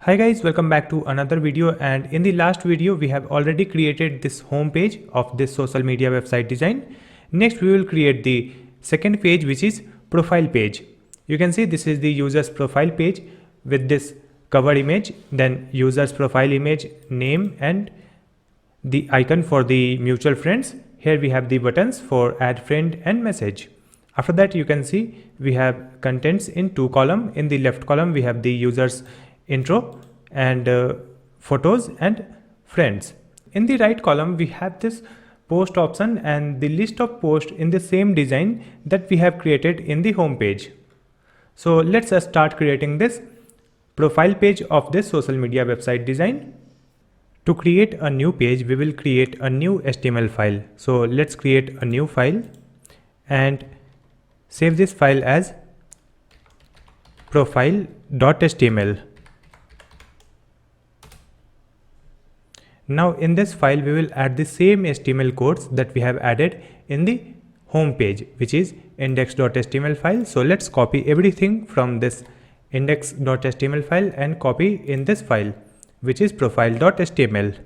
Hi guys, welcome back to another video, and in the last video we have already created this home page of this social media website design. Next we will create the second page, which is profile page. You can see this is the user's profile page with this cover image, then user's profile image, name and the icon for the mutual friends. Here we have the buttons for add friend and message. After that you can see we have contents in two columns. In the left column we have the user's intro and photos and friends. In the right column we have this post option and the list of posts in the same design that we have created in the home page. So let's start creating this profile page of this social media website design. To create a new page we will create a new HTML file. So let's create a new file and save this file as profile.html. Now in this file we will add the same HTML codes that we have added in the home page, which is index.html file. So let's copy everything from this index.html file and copy in this file, which is profile.html.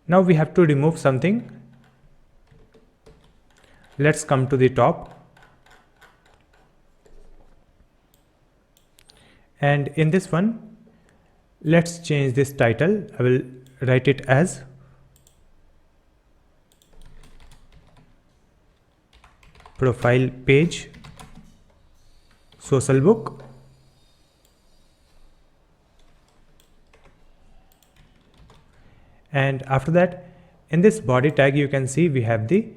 Now we have to remove something. Let's come to the top, and in this one let's change this title. I will write it as profile page social book. And after that, in this body tag you can see we have the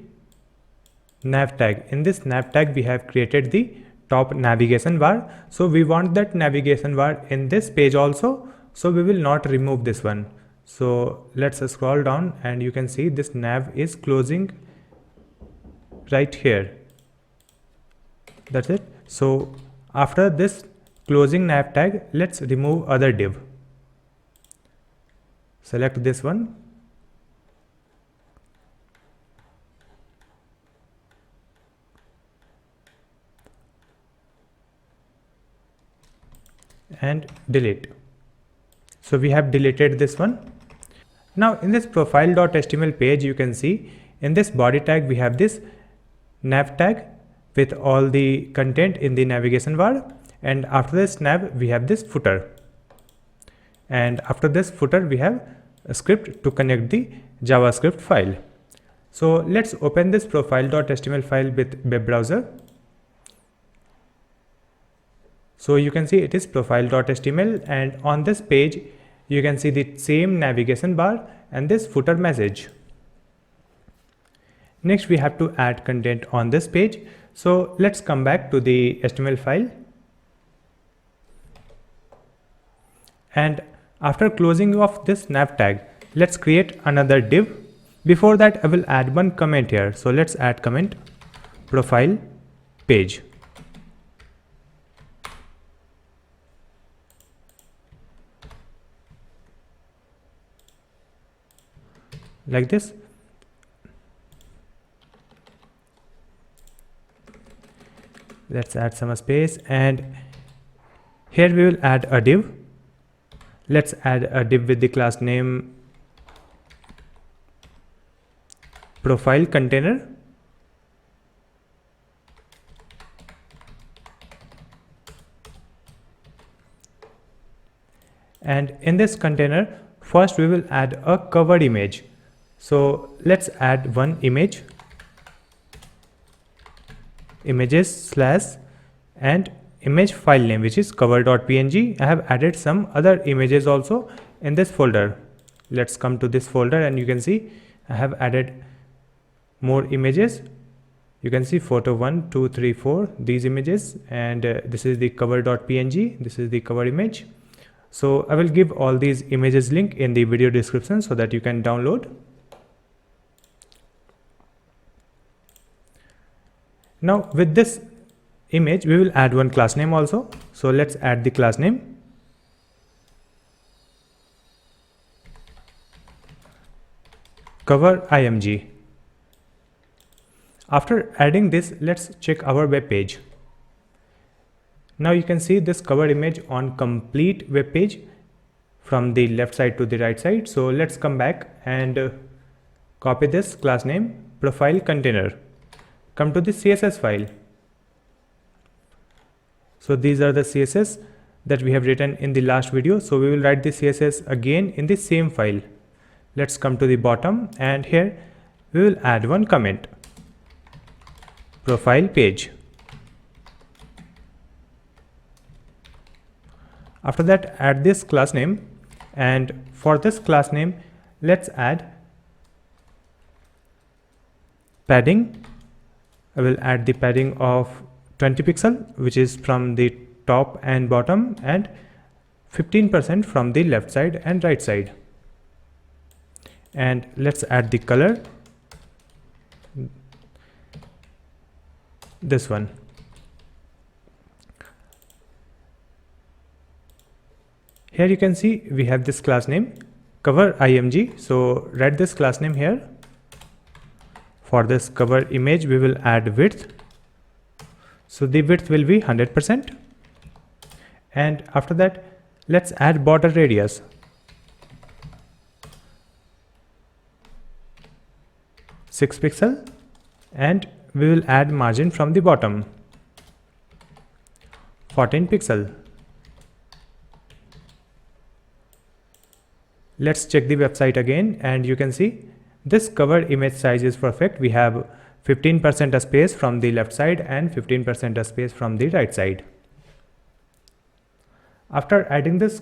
nav tag. In this nav tag we have created the top navigation bar. So we want that navigation bar in this page also. So we will not remove this one. So let's scroll down and you can see this nav is closing right here. That's it. So after this closing nav tag, let's remove other div. Select this one. And delete. So we have deleted this one. Now in this profile.html page you can see in this body tag we have this nav tag with all the content in the navigation bar, and after this nav we have this footer, and after this footer we have a script to connect the JavaScript file. So let's open this profile.html file with web browser. So you can see it is profile.html, and on this page you can see the same navigation bar and this footer message. Next we have to add content on this page. So let's come back to the HTML file, and after closing off this nav tag, let's create another div. Before that I will add one comment here. So let's add comment profile page. Like this. Let's add some space, and here we will add a div. Let's add a div with the class name profile container. And in this container, first we will add a covered image. So let's add one image, images / and image file name, which is cover.png. I have added some other images also in this folder. Let's come to this folder and you can see I have added more images. You can see photo 1, 2, 3, 4, these images, and this is the cover.png. This is the cover image. So I will give all these images link in the video description so that you can download. Now with this image we will add one class name also. So let's add the class name. Cover img. After adding this, let's check our web page. Now you can see this cover image on complete web page from the left side to the right side. So let's come back and copy this class name profile container. Come to the CSS file. So these are the CSS that we have written in the last video. So we will write the CSS again in the same file. Let's come to the bottom, and here we will add one comment. Profile page. After that, add this class name, and for this class name let's add padding. I will add the padding of 20 pixel, which is from the top and bottom, and 15% from the left side and right side. And let's add the color, this one. Here you can see we have this class name cover img. So write this class name here. For this cover image we will add width. So the width will be 100%. And after that, let's add border radius. Six pixel, and we will add margin from the bottom. 14 pixel. Let's check the website again, and you can see this cover image size is perfect. We have 15% space from the left side and 15% space from the right side. After adding this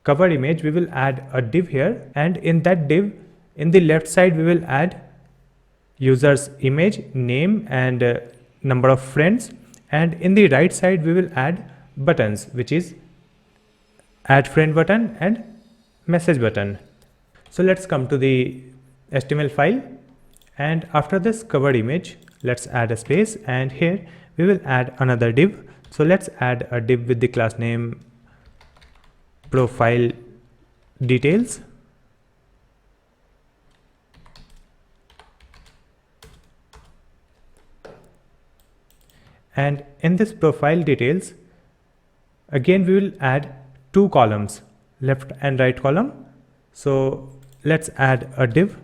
cover image, we will add a div here, and in that div, in the left side we will add user's image, name, and number of friends, and in the right side we will add buttons, which is add friend button and message button. So let's come to the HTML file, and after this cover image let's add a space, and here we will add another div. So let's add a div with the class name profile details. And in this profile details, again we will add two columns, left and right column. So let's add a div,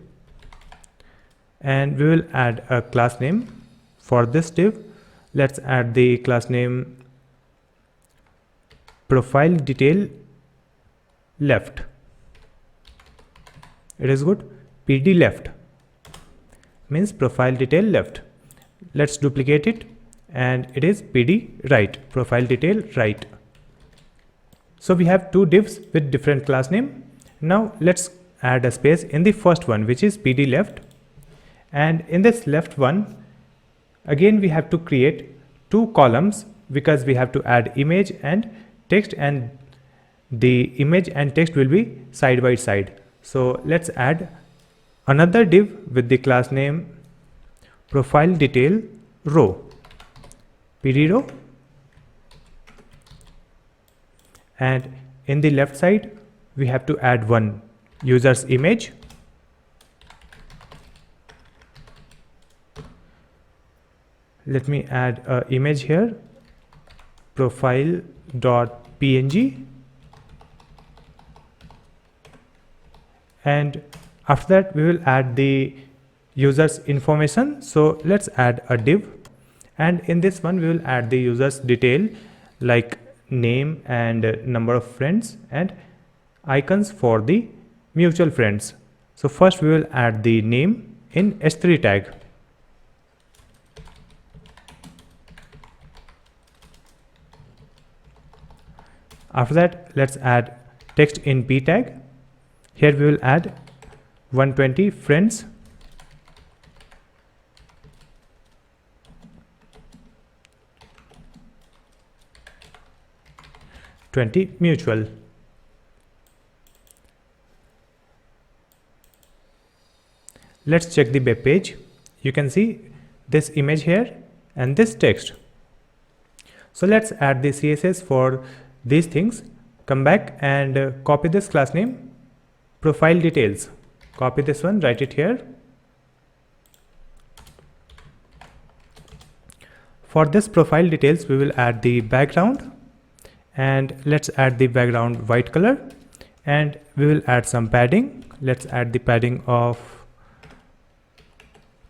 and we will add a class name. For this div, let's add the class name profile detail left. It is good. PD left means profile detail left. Let's duplicate it, and it is PD right, profile detail right. So we have two divs with different class name. Now let's add a space in the first one, which is PD left, and in this left one again we have to create two columns because we have to add image and text, and the image and text will be side by side. So let's add another div with the class name profile detail row, PD row, and in the left side we have to add one user's image, let me add an image here, profile.png, and after that we will add the user's information. So let's add a div, and in this one we will add the user's detail like name and number of friends and icons for the mutual friends. So first we will add the name in h3 tag. After that, let's add text in p tag. Here we will add 120 friends, mutual. Let's check the web page. You can see this image here and this text. So let's add the CSS for these things. Come back and copy this class name profile details. Copy this one, write it here. For this profile details we will add the background and let's add the background white color, and we will add some padding. Let's add the padding of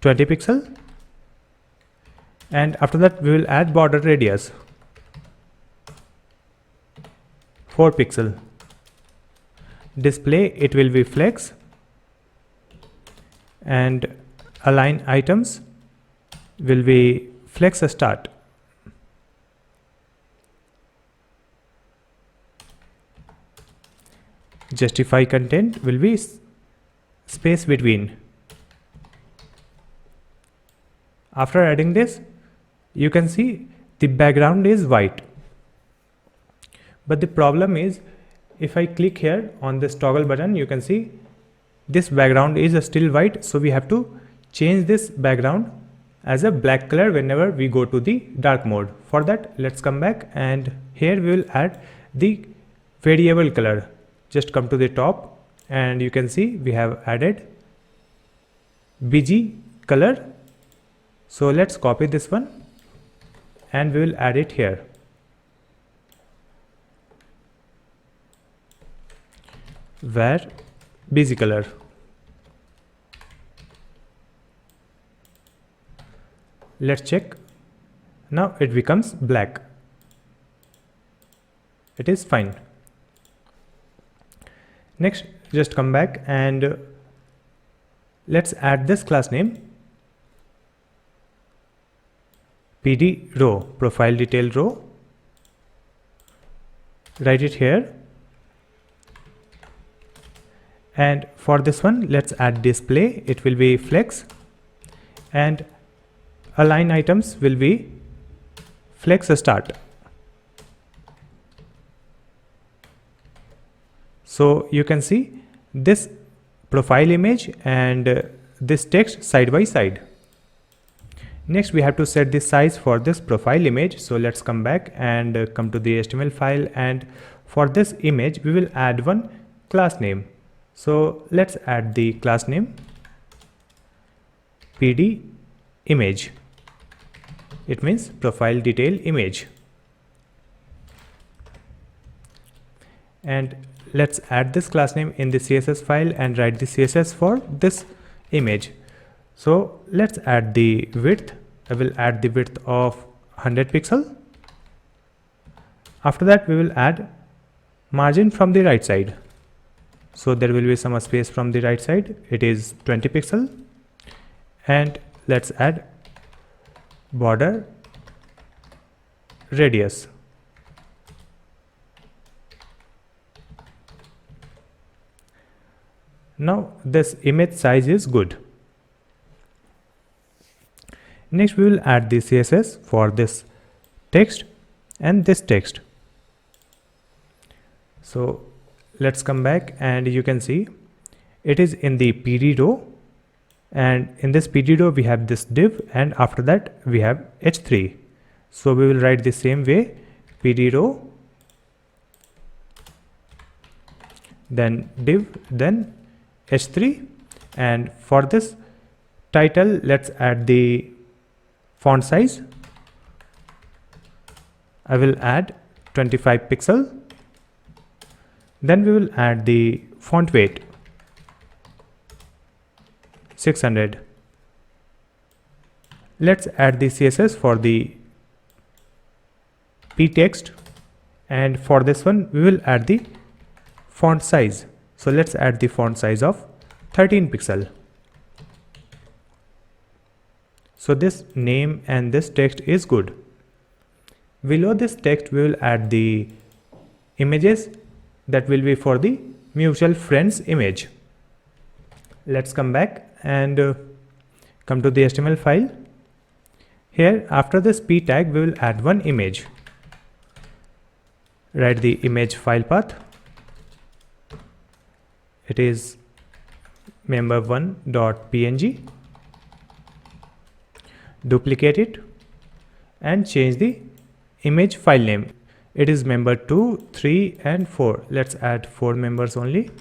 20 pixel, and after that we will add border radius 4 pixel. Display, it will be flex, and align items will be flex start. Justify content will be space between. After adding this, you can see the background is white, but the problem is if I click here on this toggle button, you can see this background is still white, so we have to change this background as a black color whenever we go to the dark mode. For that, let's come back, and here we will add the variable color. Just come to the top, and you can see we have added BG color. So let's copy this one and we will add it here. Where BG color. Let's check. Now it becomes black. It is fine. Next, just come back and let's add this class name PD row, profile detail row. Write it here. And for this one, let's add display. It will be flex, and align items will be flex start. So you can see this profile image and this text side by side. Next, we have to set the size for this profile image. So let's come back and come to the HTML file, and for this image we will add one class name. So let's add the class name PD image. It means profile detail image. And let's add this class name in the CSS file and write the CSS for this image. So let's add the width. I will add the width of 100 pixel. After that, we will add margin from the right side. So there will be some space from the right side. It is 20 pixel. And let's add border radius. Now this image size is good. Next, we will add the CSS for this text and this text. So let's come back, and you can see it is in the PD row, and in this PD row we have this div, and after that we have h3. So we will write the same way, PD row, then div, then h3, and for this title let's add the font size. I will add 25 pixel. Then we will add the font weight 600. Let's add the CSS for the p text, and for this one we will add the font size. So let's add the font size of 13 pixel. So this name and this text is good. Below this text we will add the images that will be for the mutual friends image. Let's come back and come to the HTML file. Here after this p tag we will add one image. Write the image file path. It is member1.png. Duplicate it and change the image file name. It is member 2, 3 and 4. Let's add 4 members only.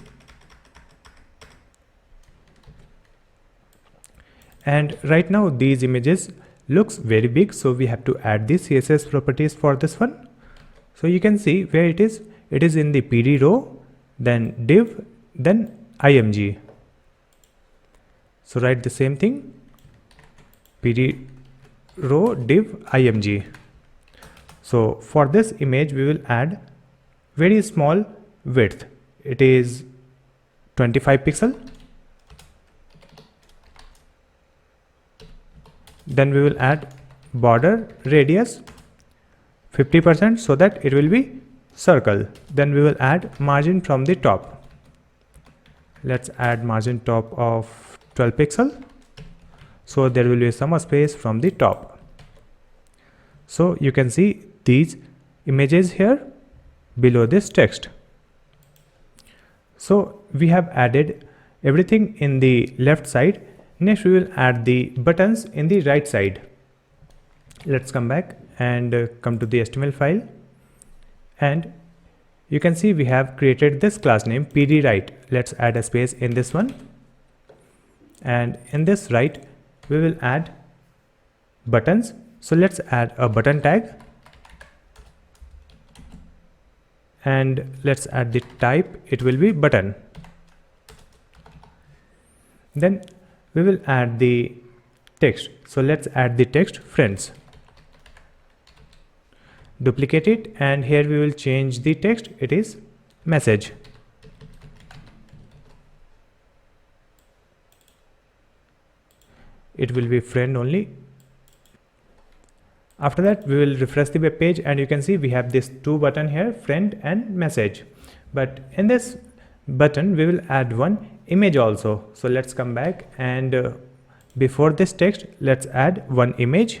And right now these images looks very big, so we have to add the CSS properties for this one. So you can see where it is. It is in the PD row, then div, then img. So write the same thing, PD row div img. So for this image we will add very small width. It is 25 pixel. Then we will add border radius 50% so that it will be circle. Then we will add margin from the top. Let's add margin top of 12 pixel. So there will be some space from the top. So you can see these images here below this text. So we have added everything in the left side. Next we will add the buttons in the right side. Let's come back and come to the HTML file, and you can see we have created this class name PDWrite. Let's add a space in this one, and in this right we will add buttons. So let's add a button tag, and let's add the type. It will be button. Then we will add the text. So let's add the text friends. Duplicate it, and here we will change the text. It is message. It will be friend only. After that we will refresh the web page, and you can see we have this two button here, friend and message. But in this button we will add one image also. So let's come back, and before this text let's add one image.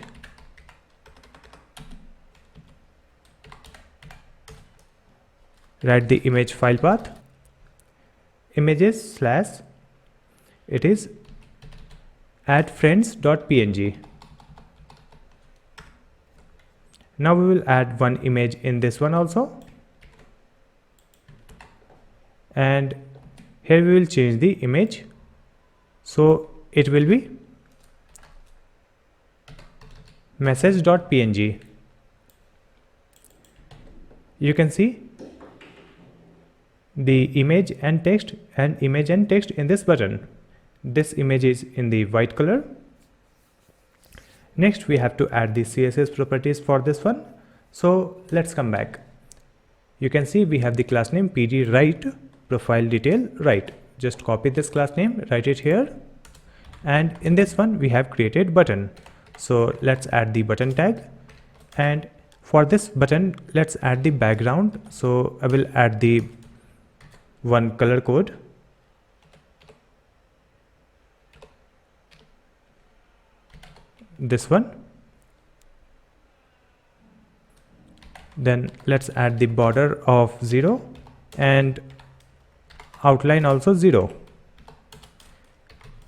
Write the image file path, images slash, it is add friends.png. Now we will add one image in this one also, and here we will change the image. So it will be message.png. You can see the image and text, and image and text in this button. This image is in the white color. Next we have to add the CSS properties for this one. So let's come back. You can see we have the class name PDWrite, profile detail write. Just copy this class name, write it here, and in this one we have created button. So let's add the button tag, and for this button let's add the background. So I will add the one color code. This one. Then let's add the border of 0 and outline also 0.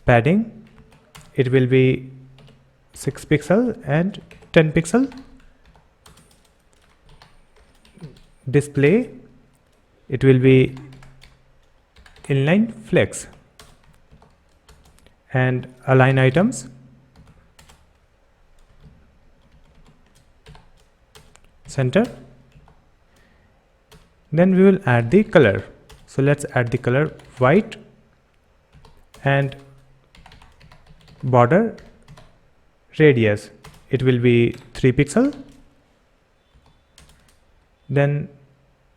Padding, it will be 6 pixel and 10 pixel. Display, it will be inline flex, and align items, center. Then we will add the color. So let's add the color white, and border radius, it will be 3 pixel. Then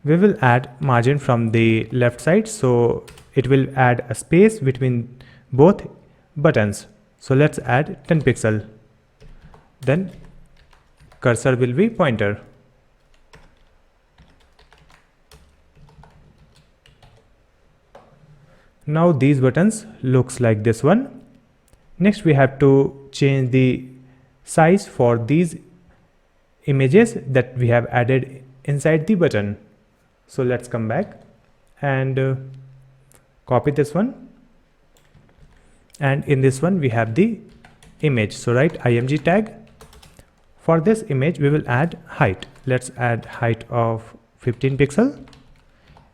we will add margin from the left side, so it will add a space between both buttons. So let's add 10 pixel. Then cursor will be pointer. Now these buttons looks like this one. Next we have to change the size for these images that we have added inside the button. So let's come back and copy this one, and in this one we have the image. So write img tag. For this image we will add height. Let's add height of 15 pixel,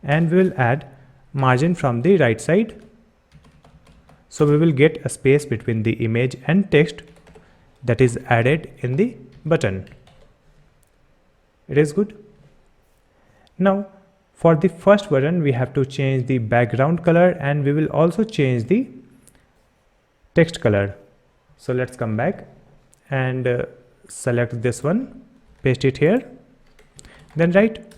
and we will add margin from the right side. So we will get a space between the image and text that is added in the button. It is good. Now for the first button we have to change the background color, and we will also change the text color. So let's come back and select this one, paste it here, then write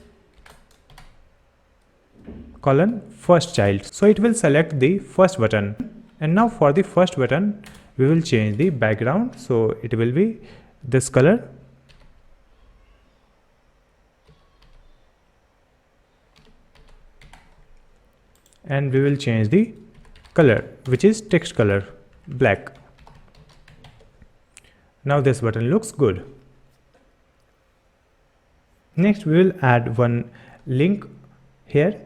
colon first child. So it will select the first button. And now for the first button we will change the background, so it will be this color. And we will change the color, which is text color, black. Now this button looks good. Next we will add one link here.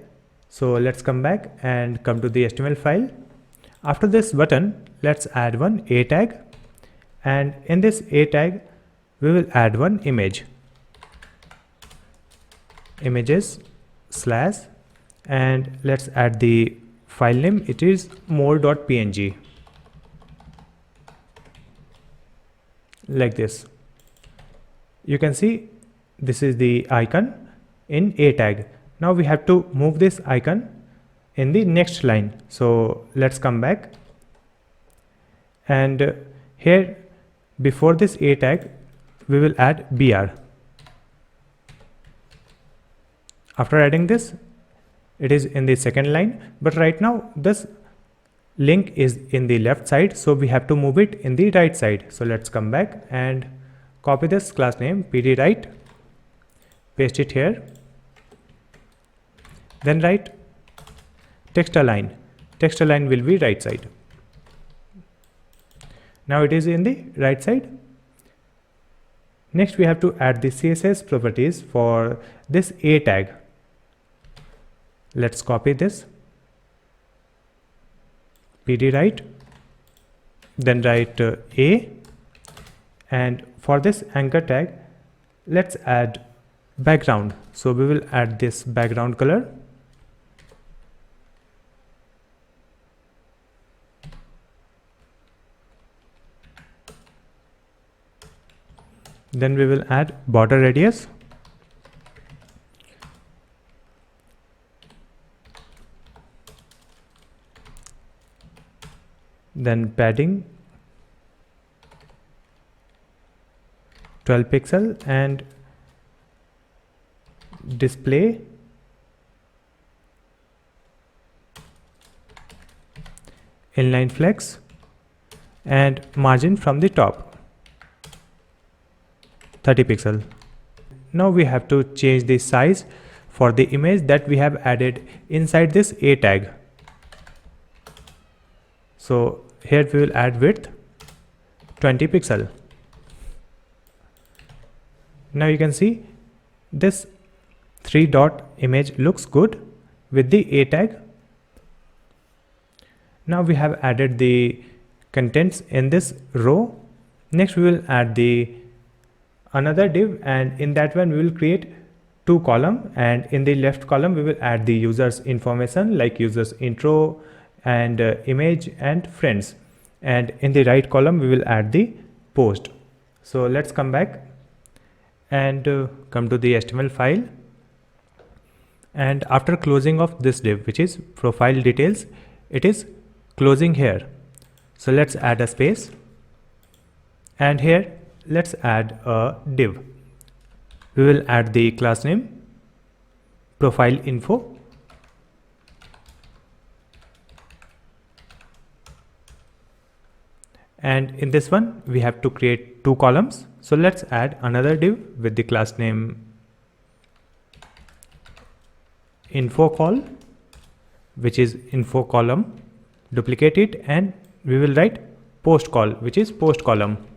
So let's come back and come to the HTML file. After this button, let's add one A tag, and in this A tag we will add one image, images slash, and let's add the file name. It is more.png, like this. You can see this is the icon in A tag. Now we have to move this icon in the next line. So let's come back, and here before this A tag we will add BR. After adding this, it is in the second line, but right now this link is in the left side, so we have to move it in the right side. So let's come back and copy this class name pdWrite, paste it here, then write text align. Text align will be right side. Now it is in the right side. Next we have to add the CSS properties for this A tag. Let's copy this, pdWrite, then write A, and for this anchor tag let's add background. So we will add this background color. Then we will add border radius, then padding 12 pixel, and display inline flex, and margin from the top 30 pixel. Now we have to change the size for the image that we have added inside this A tag. So here we will add width 20 pixel. Now you can see this 3 dot image looks good with the A tag. Now we have added the contents in this row. Next we will add the another div, and in that one we will create 2 columns, and in the left column we will add the users information like users intro and image and friends, and in the right column we will add the post. So let's come back and come to the HTML file, and after closing of this div, which is profile details, it is closing here. So let's add a space, and here let's add a div. We will add the class name profile info, and in this one we have to create 2 columns. So let's add another div with the class name info col, which is info column, duplicate it, and we will write post col, which is post column.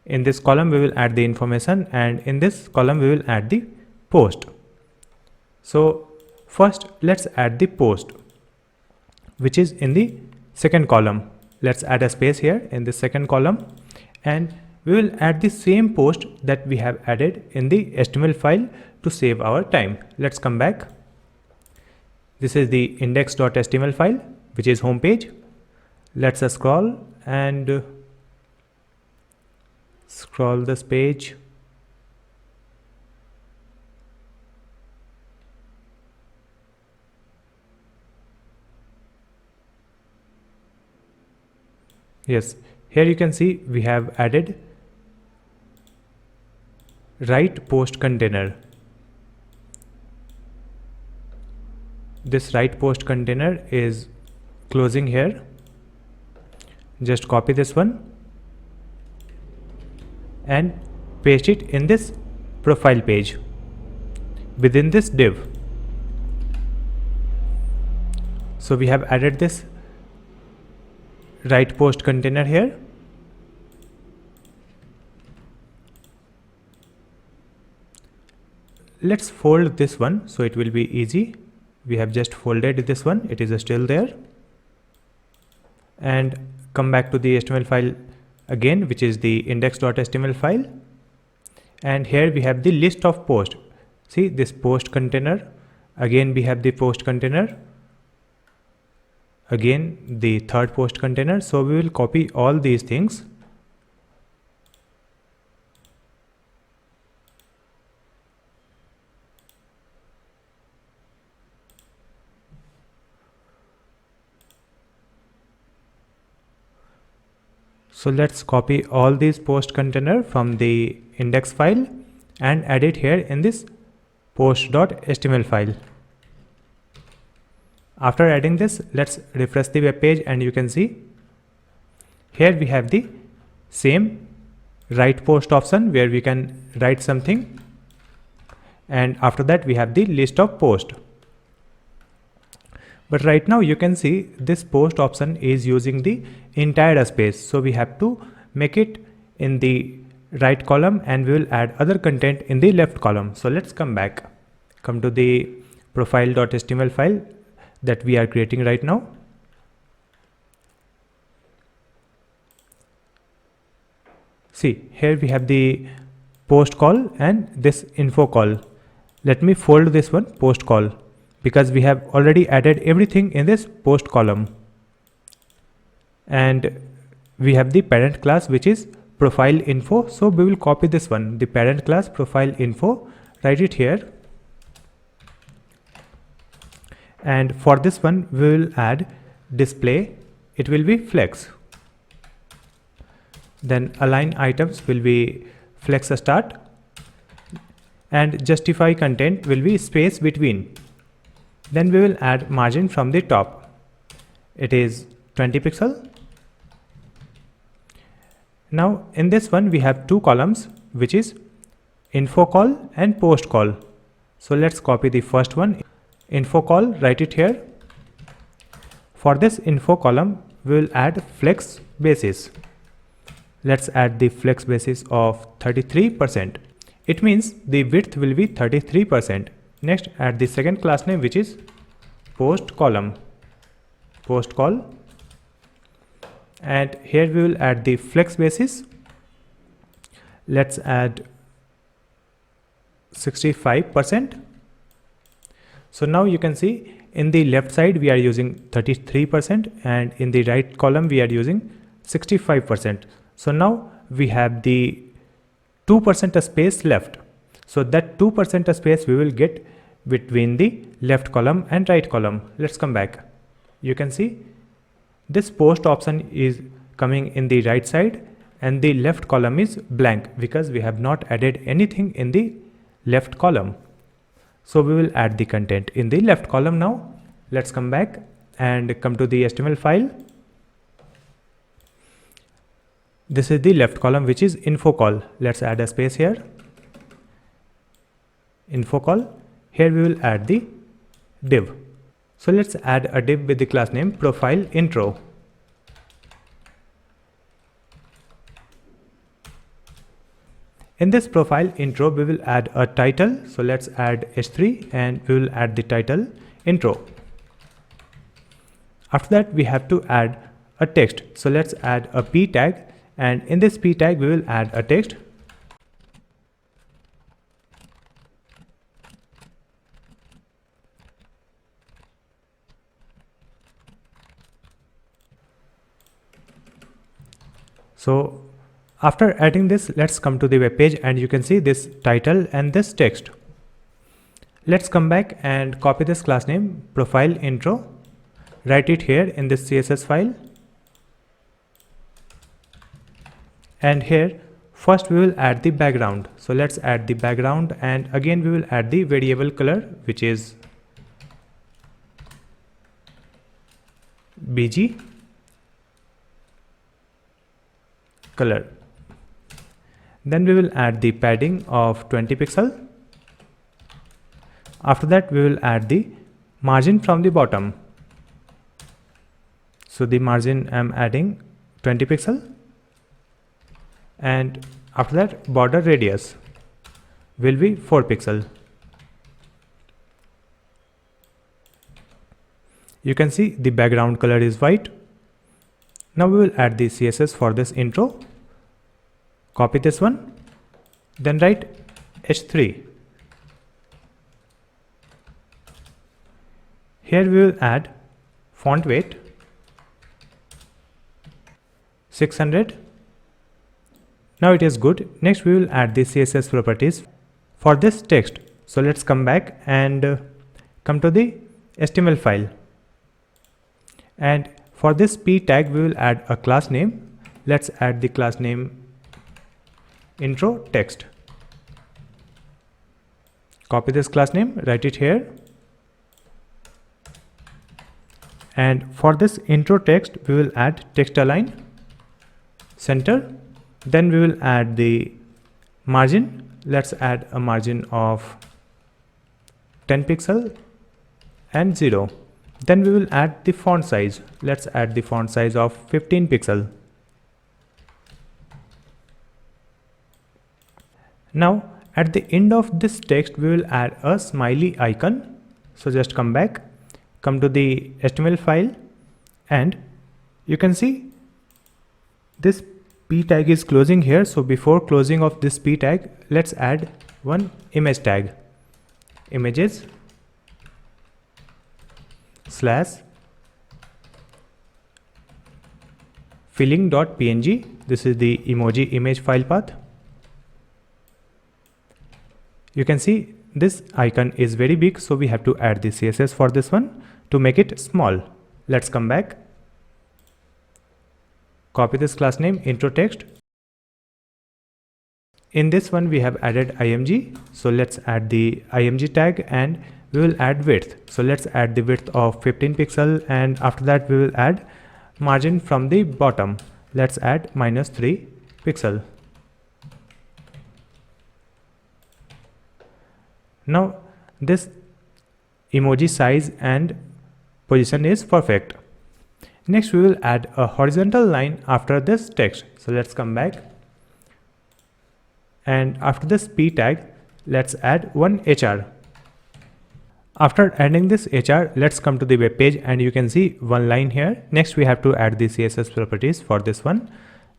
In this column we will add the information, and in this column we will add the post. So first let's add the post, which is in the second column. Let's add a space here in the second column, and we will add the same post that we have added in the HTML file to save our time. Let's come back. This is the index.html file, which is home page. Let's scroll and scroll this page. Yes, here you can see we have added write post container. This write post container is closing here. Just copy this one and paste it in this profile page within this div. So we have added this write post container here. Let's fold this one so it will be easy. We have just folded this one, it is still there. And come back to the HTML file again, which is the index.html file. And here we have the list of post. See this post container. Again we have the post container. Again the third post container. So we will copy all these things. So let's copy all these post container from the index file and add it here in this post.html file. After adding this, let's refresh the web page and you can see here we have the same write post option where we can write something, and after that we have the list of post. But right now you can see this post option is using the entire space, so we have to make it in the right column and we will add other content in the left column. So let's come to the profile.html file that we are creating right now. See, here we have the post call and this info call. Let me fold this one, post call, because we have already added everything in this post column. And we have the parent class which is profile info. So we will copy this one, the parent class profile info, write it here. And for this one we will add display, it will be flex. Then align items will be flex start, and justify content will be space between. Then we will add margin from the top, it is 20 pixel. Now in this one we have two columns, which is info call and post call. So let's copy the first one, info call, write it here. For this info column we will add flex basis. Let's add the flex basis of 33%. It means the width will be 33%. Next, add the second class name, which is post column, post call, and here we will add the flex basis. Let's add 65%. So now you can see in the left side we are using 33% and in the right column we are using 65%. So now we have the 2% space left. So that 2% space we will get between the left column and right column. Let's come back. You can see this post option is coming in the right side and the left column is blank because we have not added anything in the left column. So we will add the content in the left column now. Let's come back and come to the HTML file. This is the left column, which is info call. Let's add a space here. Info call. Here we will add the div. So let's add a div with the class name profile intro. In this profile intro, we will add a title. So let's add h3 and we will add the title intro. After that, we have to add a text. So let's add a p tag, and in this p tag, we will add a text. So after adding this, let's come to the web page and you can see this title and this text. Let's come back and copy this class name profile intro, write it here in this CSS file. And here first we will add the background. So let's add the background, and again we will add the variable color, which is bg color. Then we will add the padding of 20 pixel. After that we will add the margin from the bottom. So the margin I'm adding 20 pixel, and after that border radius will be 4 pixel. You can see the background color is white. Now we will add the CSS for this intro. Copy this one, then write H3. Here we will add font weight 600. Now it is good. Next we will add the CSS properties for this text. So let's come back and come to the HTML file. And for this p tag we will add a class name. Let's add the class name intro text. Copy this class name, write it here. And for this intro text we will add text align center. Then we will add the margin. Let's add a margin of 10 pixel and 0. Then we will add the font size. Let's add the font size of 15 pixel. Now at the end of this text we will add a smiley icon. So just come back, come to the HTML file, and you can see this p tag is closing here. So before closing of this p tag, let's add one image tag, images / filling.png. This is the emoji image file path. You can see this icon is very big, so we have to add the CSS for this one to make it small. Let's come back, copy this class name intro text. In this one we have added img, so let's add the img tag, and we will add width. So let's add the width of 15 pixel, and after that we will add margin from the bottom. Let's add -3 pixel. Now this emoji size and position is perfect. Next we will add a horizontal line after this text. So let's come back, and after this p tag let's add one HR. After adding this HR, let's come to the web page, and you can see one line here. Next we have to add the CSS properties for this one.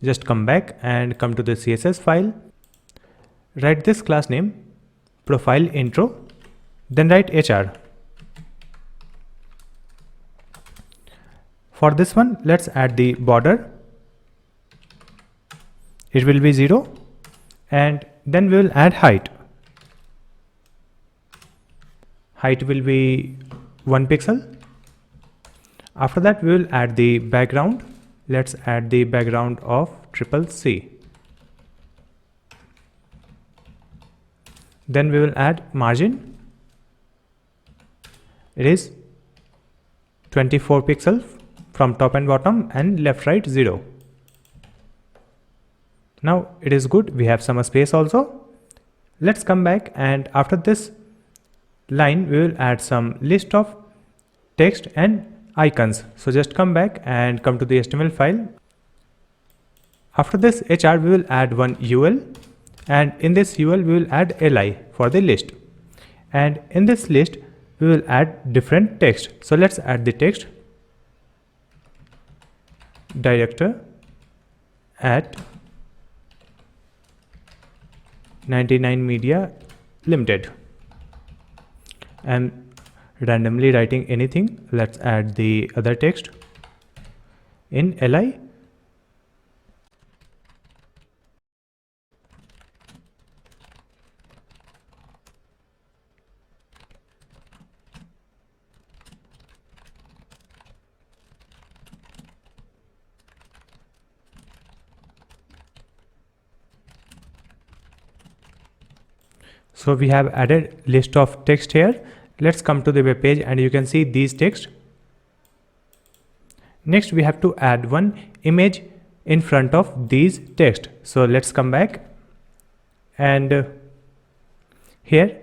Just come back and come to the CSS file, write this class name profile intro, then write HR. For this one let's add the border, it will be 0, and then we will add height. Height will be 1 pixel. After that we will add the background. Let's add the background of CCC. Then we will add margin. It is 24 pixel from top and bottom, and left right 0. Now it is good. We have some space also. Let's come back, and after this line we will add some list of text and icons. So just come back and come to the HTML file. After this HR we will add one UL, and in this UL we will add li for the list, and in this list we will add different text. So let's add the text director at 99 Media Limited. I'm randomly writing anything. Let's add the other text in li. So we have added list of text here. Let's come to the web page and you can see these text. Next we have to add one image in front of these text. So let's come back and here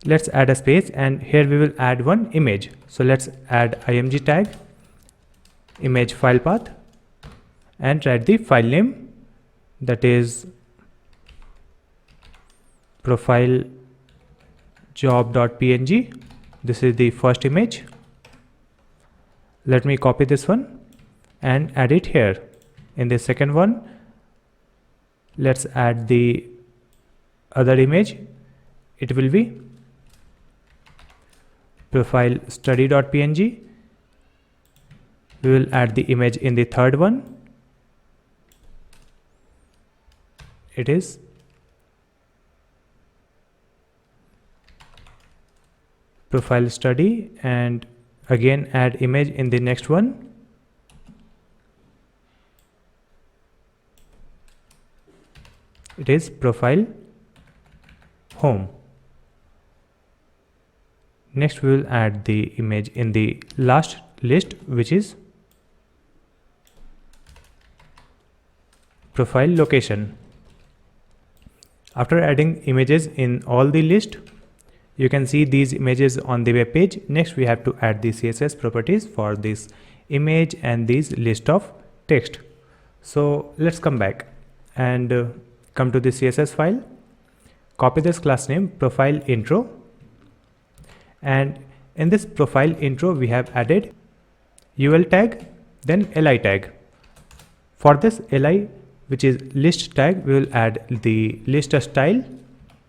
let's add a space and here we will add one image. So let's add img tag image file path and write the file name, that is profile job.png. This is the first image. Let me copy this one and add it here. In the second one, let's add the other image. It will be profile study.png. We will add the image in the third one. It is profile study, and again add image in the next one. It is profile home. Next we will add the image in the last list, which is profile location. After adding images in all the list, you can see these images on the web page. Next we have to add the CSS properties for this image and this list of text. So let's come back and come to the CSS file, copy this class name profile intro, and in this profile intro we have added UL tag, then LI tag. For this LI, which is list tag, we will add the list style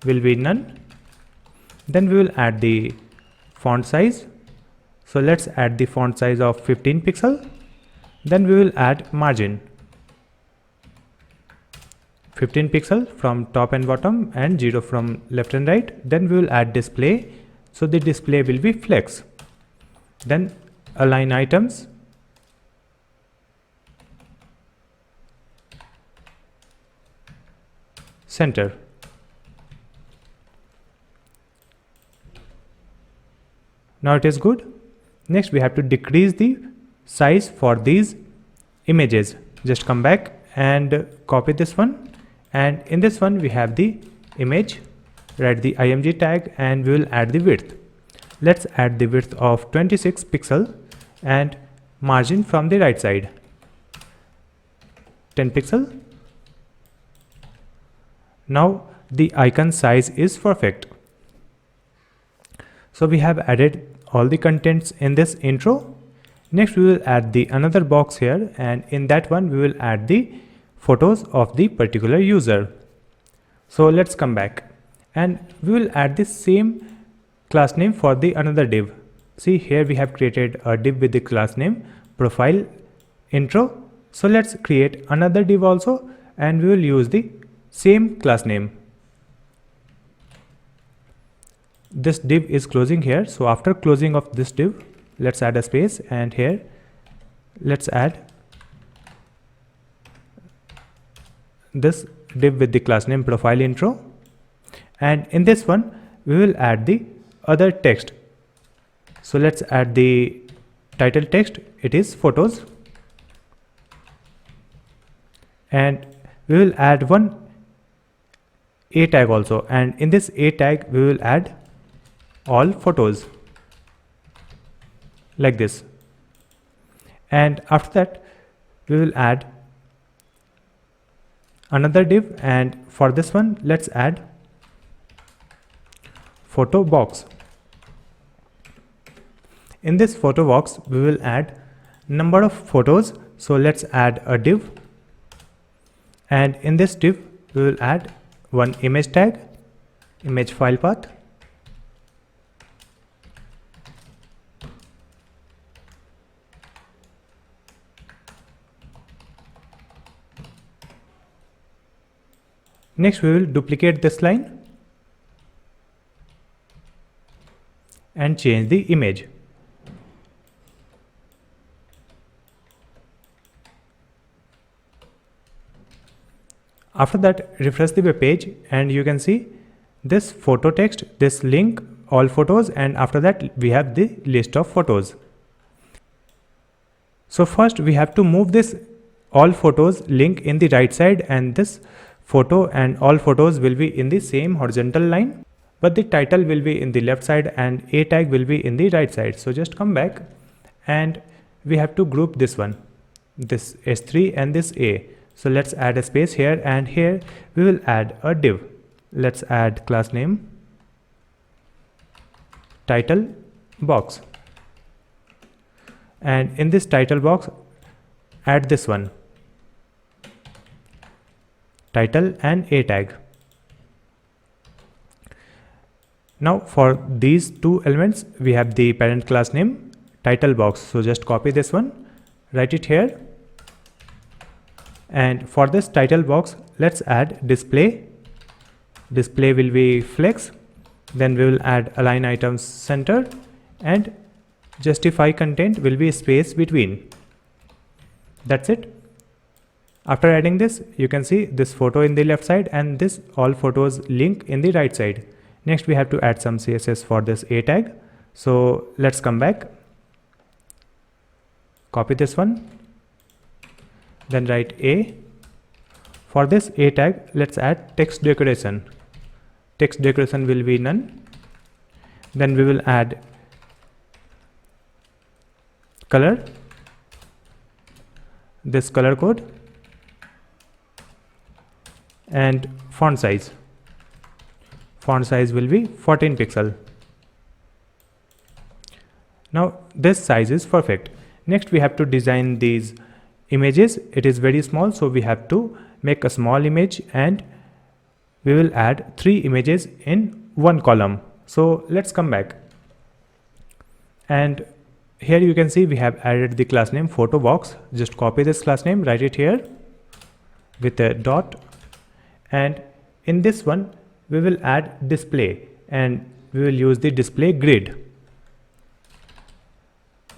will be none. Then we will add the font size. So let's add the font size of 15 pixel. Then we will add margin 15 pixel from top and bottom and 0 from left and right. Then we will add display. So the display will be flex. Then align items. Center. Now it is good. Next we have to decrease the size for these images. Just come back and copy this one, and in this one we have the image, write the img tag and we will add the width. Let's add the width of 26 pixel and margin from the right side 10 pixel. Now the icon size is perfect. So we have added all the contents in this intro. Next we will add the another box here, and in that one we will add the photos of the particular user. So let's come back and we will add the same class name for the another div. See, here we have created a div with the class name profile intro. So let's create another div also and we will use the same class name. This div is closing here, so after closing of this div, let's add a space, and here let's add this div with the class name profile intro, and in this one we will add the other text. So let's add the title text, it is photos, and we will add one a tag also, and in this a tag we will add all photos like this. And after that we will add another div, and for this one let's add photo box. In this photo box we will add number of photos. So let's add a div, and in this div we will add one image tag, image file path, next we will duplicate this line and change the image. After that, refresh the web page and you can see this photo text, this link, all photos, and after that we have the list of photos. So first we have to move this all photos link in the right side, and this photo and all photos will be in the same horizontal line, but the title will be in the left side and a tag will be in the right side. So just come back and we have to group this one, this S3 and this A. So let's add a space here, and here we will add a div. Let's add class name title box, and in this title box add this one, title and a tag. Now for these two elements we have the parent class name title box, so just copy this one, write it here, and for this title box let's add display. Display will be flex, then we will add align items center, and justify content will be space between. That's it. After adding this, you can see this photo in the left side and this all photos link in the right side. Next we have to add some CSS for this a tag. So let's come back, copy this one, then write a. For this a tag let's add text decoration. Text decoration will be none. Then we will add color, this color code, and font size. Font size will be 14 pixel. Now this size is perfect. Next we have to design these images. It is very small, so we have to make a small image, and we will add 3 images in one column. So let's come back, and here you can see we have added the class name photo box. Just copy this class name, write it here with a dot, and in this one we will add display, and we will use the display grid.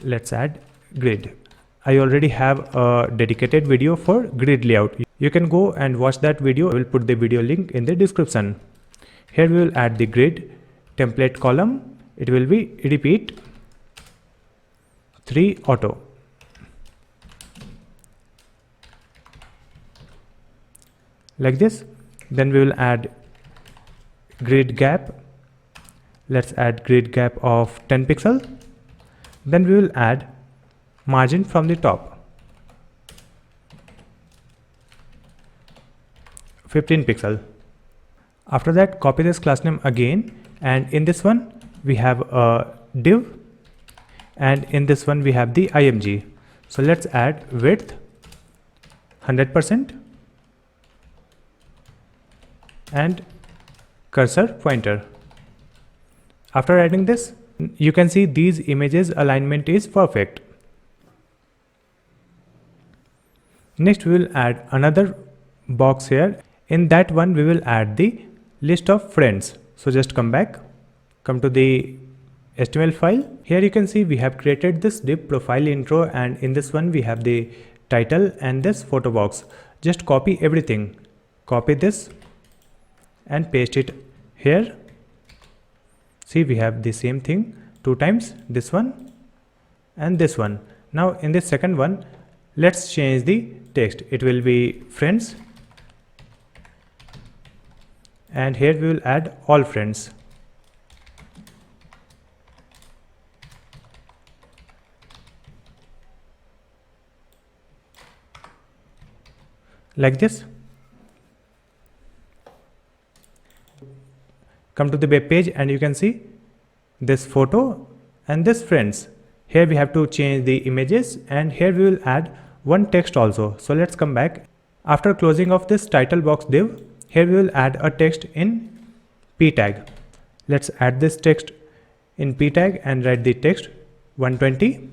Let's add grid. I already have a dedicated video for grid layout. You can go and watch that video. I will put the video link in the description. Here we will add the grid template column. It will be repeat 3 auto. Like this. Then we will add grid gap. Let's add grid gap of 10 pixel. Then we will add margin from the top, 15 pixel. After that copy this class name again, and in this one we have a div, and in this one we have the img. So let's add width 100% and cursor pointer. After adding this, you can see these images alignment is perfect. Next we will add another box here. In that one we will add the list of friends. So just come back, come to the HTML file. Here you can see we have created this div profile intro, and in this one we have the title and this photo box. Just copy everything, copy this and paste it here. See, we have the same thing 2 times, this one and this one. Now in this second one let's change the text. It will be friends, and here we will add all friends. Like this. Come to the web page and you can see this photo and this friends. Here we have to change the images, and here we will add one text also. So let's come back. After closing of this title box div, here we will add a text in p tag. Let's add this text in p tag and write the text 120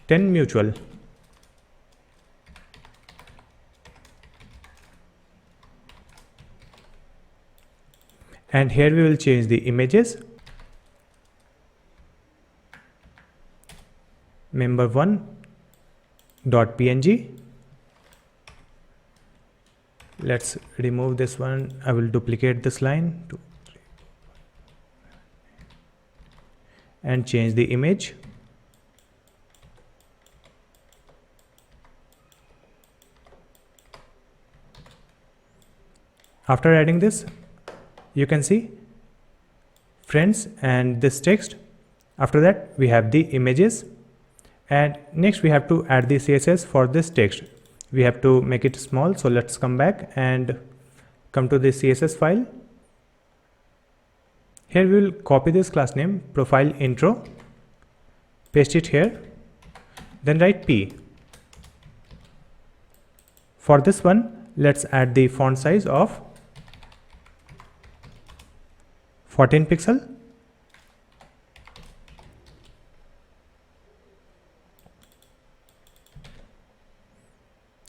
10 mutual. And here we will change the images. member1.png, Let's remove this one. I will duplicate this line and change the image. After adding this, you can see friends and this text. After that, we have the images, and next we have to add the CSS for this text. We have to make it small, so let's come back and come to the CSS file. Here we will copy this class name profile intro, paste it here, then write P. For this one, let's add the font size of 14 pixel.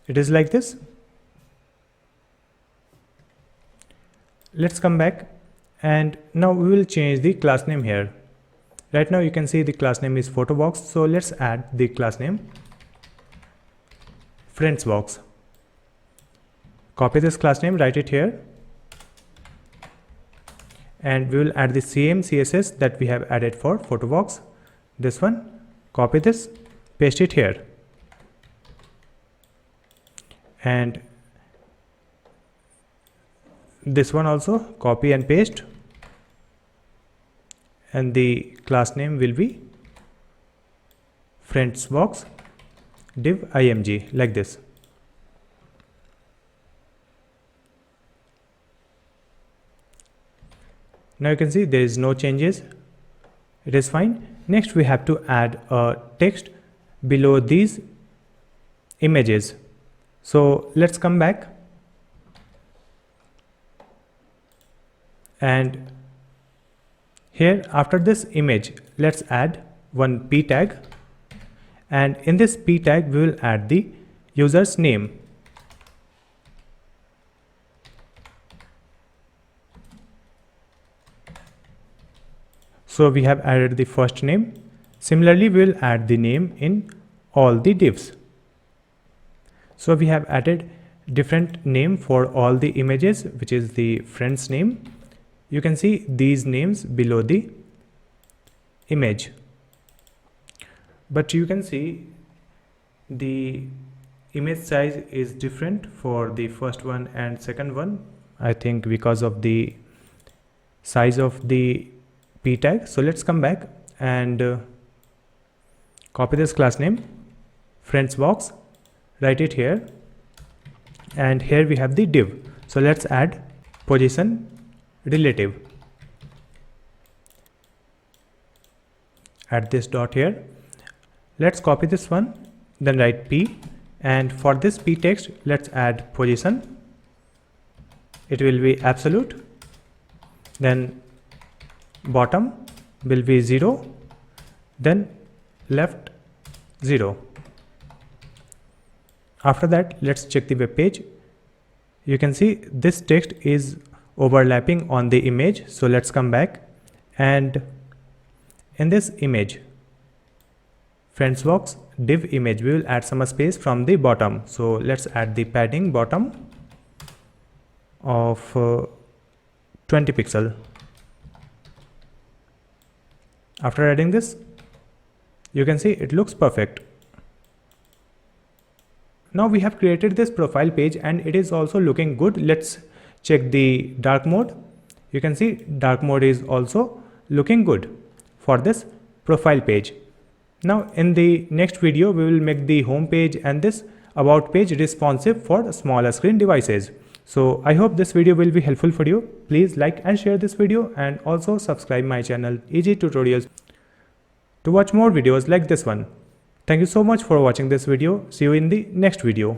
It is like this. Let's come back, and now we will change the class name here. Right now you can see the class name is PhotoBox, so let's add the class name FriendsBox. Copy this class name, write it here, and we will add the same CSS that we have added for PhotoBox. This one, copy this, paste it here, and this one also copy and paste, and the class name will be FriendsBox div img, like this. Now you can see there is no changes. It is fine. Next we have to add a text below these images. So let's come back, and here after this image, let's add one p tag, and in this p tag we will add the user's name. So we have added the first name. Similarly, we will add the name in all the divs. So we have added different name for all the images, which is the friend's name. You can see these names below the image, but you can see the image size is different for the first one and second one, I think because of the size of the p tag. So let's come back and copy this class name FriendsBox, write it here, and here we have the div. So let's add position relative, add this dot here. Let's copy this one, then write p, and for this p text let's add position. It will be absolute, then bottom will be 0, then left 0. After that, let's check the web page. You can see this text is overlapping on the image. So let's come back, and in this image FriendsBox div image, we will add some space from the bottom. So let's add the padding bottom of 20 pixel. After adding this, you can see it looks perfect. Now we have created this profile page and it is also looking good. Let's check the dark mode. You can see dark mode is also looking good for this profile page. Now in the next video, we will make the home page and this about page responsive for smaller screen devices. So I hope this video will be helpful for you. Please like and share this video, and also subscribe my channel Easy Tutorials to watch more videos like this one. Thank you so much for watching this video. See you in the next video.